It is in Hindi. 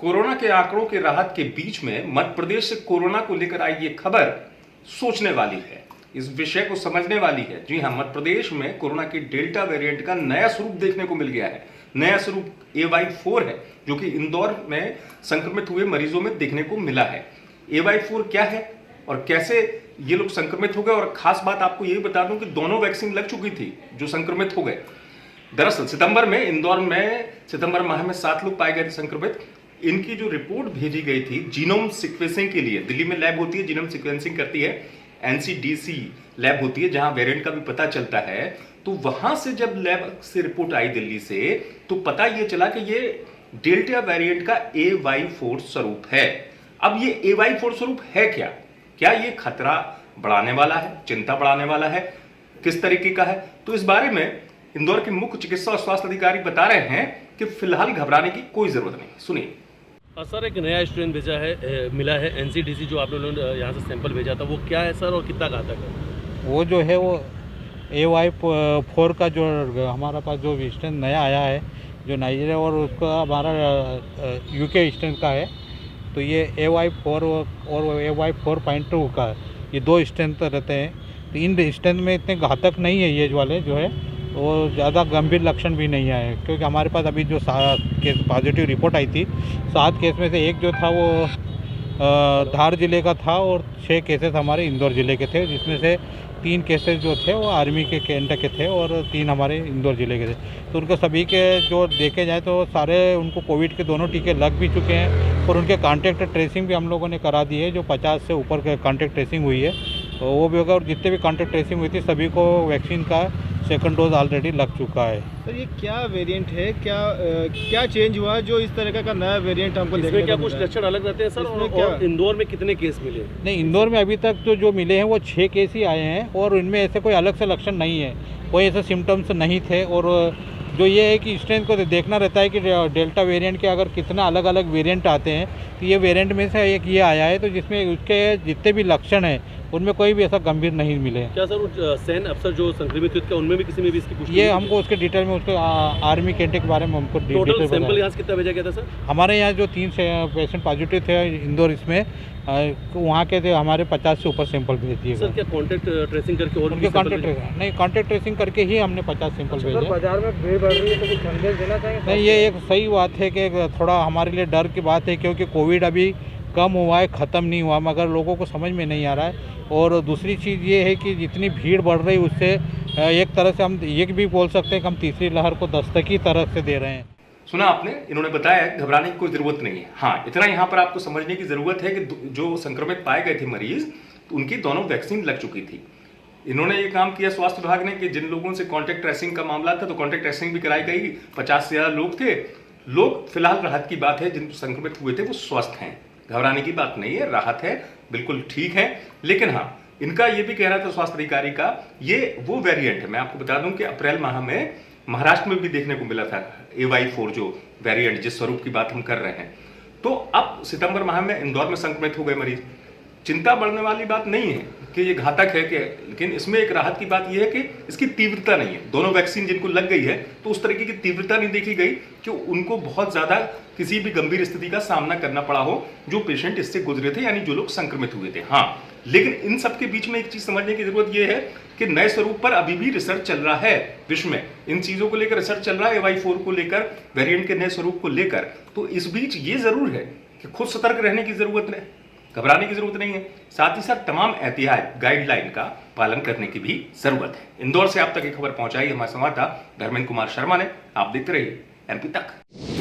कोरोना के आंकड़ों के राहत के बीच में मध्य प्रदेश से कोरोना को लेकर आई ये खबर सोचने वाली है, इस विषय को समझने वाली है। जी हां, मध्य प्रदेश में कोरोना के डेल्टा वेरिएंट का नया स्वरूप देखने को मिल गया है। नया स्वरूप AY4 है, जो कि इंदौर में संक्रमित हुए मरीजों में देखने को मिला है। AY4 क्या है और कैसे ये लोग संक्रमित हो गए, और खास बात आपको ये बता दूं कि दोनों वैक्सीन लग चुकी थी जो संक्रमित हो गए। दरअसल सितंबर में इंदौर में सितंबर माह में 7 लोग पाए गए थे संक्रमित। इनकी जो रिपोर्ट भेजी गई थी जीनोम सीक्वेंसिंग के लिए, दिल्ली में लैब होती है, जीनोम सीक्वेंसिंग करती है, NCDC लैब होती है, जहां वेरिएंट का भी पता चलता है। तो वहां से जब लैब से रिपोर्ट आई दिल्ली से, तो पता ये चला कि ये डेल्टा वेरिएंट का AY4 स्वरूप है। अब ये AY4 स्वरूप है क्या? क्या ये खतरा बढ़ाने वाला है, चिंता बढ़ाने वाला है, किस तरीके का है? तो इस बारे में इंदौर के मुख्य चिकित्सा और स्वास्थ्य अधिकारी बता रहे हैं कि फिलहाल घबराने की कोई जरूरत नहीं। सुनिए। सर, एक नया स्ट्रेन भेजा है, मिला है NCDC, जो आप लोगों ने यहाँ से सैंपल भेजा था, वो क्या है सर और कितना घातक है? वो जो है वो AY4 का जो हमारा पास जो स्ट्रेन नया आया है, जो नाइजीरिया और उसका हमारा UK स्ट्रेन का है। तो ये AY4 और AY4.2 का, ये 2 स्ट्रेन तो रहते हैं। तो इन स्ट्रेन में इतने घातक नहीं है ये वाले जो है, वो ज़्यादा गंभीर लक्षण भी नहीं आए, क्योंकि हमारे पास अभी जो 7 केस पॉजिटिव रिपोर्ट आई थी, 7 केस में से एक जो था वो धार जिले का था और 6 केसेस हमारे इंदौर जिले के थे, जिसमें से 3 केसेस जो थे वो आर्मी के कैंट के थे और 3 हमारे इंदौर जिले के थे। तो उनके सभी के जो देखे जाए तो सारे उनको कोविड के दोनों टीके लग भी चुके हैं, और उनके कॉन्टैक्ट ट्रेसिंग भी हम लोगों ने करा दी है। जो 50 से ऊपर के कॉन्टैक्ट ट्रेसिंग हुई है तो वो भी होगा, और जितने भी कॉन्टैक्ट ट्रेसिंग हुई थी सभी को वैक्सीन का सेकंड डोज ऑलरेडी लग चुका है। सर, ये क्या वेरिएंट है, क्या चेंज हुआ जो इस तरह का नया वेरिएंट हमको देखने क्या कुछ लक्षण अलग रहते हैं सर? और इंदौर में कितने केस मिले? नहीं, इंदौर में अभी तक तो जो मिले हैं वो 6 केस ही आए हैं, और इनमें ऐसे कोई अलग से लक्षण नहीं है, कोई ऐसे सिम्टम्स नहीं थे। और जो ये है कि स्ट्रेन को देखना रहता है कि डेल्टा वेरिएंट के अगर कितना अलग अलग वेरिएंट आते हैं, तो ये वेरिएंट में से एक ये आया है, तो जिसमें उसके जितने भी लक्षण हैं उनमें कोई भी ऐसा गंभीर नहीं मिले। क्या सर सैन्य अफसर जो संक्रमित हुए थे उनमें भी किसी में भी इसकी पुष्टि? ये हमको उसके डिटेल में, उसके आर्मी कैंट के बारे में हमको टोटल सैंपल यहाँ से कितना भेजा गया था सर? हमारे यहाँ जो 3 पेशेंट पॉजिटिव थे इंदौर, इसमें वहाँ के थे हमारे 50 से ऊपर सैंपल भेज दिए। सर, क्या कॉन्टैक्ट ट्रेसिंग करके और उनके कॉन्टैक्ट ट्रेसिंग करके ही हमने 50 सैंपल भेजे। बाजार में भीड़ बढ़ रही है तो कुछ संदेश देना चाहिए? नहीं, ये एक सही बात है कि थोड़ा हमारे लिए डर की बात है, क्योंकि कोविड अभी कम हुआ है, ख़त्म नहीं हुआ, मगर लोगों को समझ में नहीं आ रहा है। और दूसरी चीज़ ये है कि जितनी भीड़ बढ़ रही है उससे एक तरह से हम ये भी बोल सकते हैं कि हम तीसरी लहर को दस्तक की तरफ से दे रहे हैं। सुना आपने, इन्होंने बताया घबराने की कोई जरूरत नहीं है। हाँ, इतना यहाँ पर आपको समझने की जरूरत है कि जो संक्रमित पाए गए थे मरीज, तो उनकी दोनों वैक्सीन लग चुकी थी। इन्होंने ये काम किया स्वास्थ्य विभाग ने कि जिन लोगों से कॉन्टैक्ट ट्रेसिंग का मामला था, तो कॉन्टैक्ट ट्रेसिंग भी कराई गई। 50 से ज्यादा लोग थे। लोग फिलहाल राहत की बात है, जिन संक्रमित हुए थे वो स्वस्थ हैं, घबराने की बात नहीं है, राहत है, बिल्कुल ठीक है। लेकिन हाँ, इनका ये भी कहना था स्वास्थ्य अधिकारी का, ये वो वेरिएंट है। मैं आपको बता दूं कि अप्रैल माह में महाराष्ट्र में भी देखने को मिला था AY4 जो वेरिएंट, जिस स्वरूप की बात हम कर रहे हैं। तो अब सितंबर माह में इंदौर में संक्रमित हो गए मरीज। चिंता बढ़ने वाली बात नहीं है कि ये घातक है कि, लेकिन इसमें एक राहत की बात यह है कि इसकी तीव्रता नहीं है। दोनों वैक्सीन जिनको लग गई है तो उस तरीके की तीव्रता नहीं देखी गई कि उनको बहुत ज्यादा किसी भी गंभीर स्थिति का सामना करना पड़ा हो, जो पेशेंट इससे गुजरे थे, यानी जो लोग संक्रमित हुए थे। हाँ, लेकिन इन सब के बीच में एक चीज समझने की जरूरत यह है कि नए स्वरूप पर अभी भी रिसर्च चल रहा है विश्व में। इन चीजों को लेकर रिसर्च चल रहा है, AY4 को लेकर, वेरिएंट के नए स्वरूप को लेकर। तो इस बीच ये जरूर है कि खुद सतर्क रहने की जरूरत है, घबराने की जरूरत नहीं है। साथ ही साथ तमाम एहतियात गाइडलाइन का पालन करने की भी जरूरत है। इंदौर से आप तक ये खबर पहुंचाई हमारे संवाददाता धर्मेंद्र कुमार शर्मा ने। आप देखते रहिए MP तक।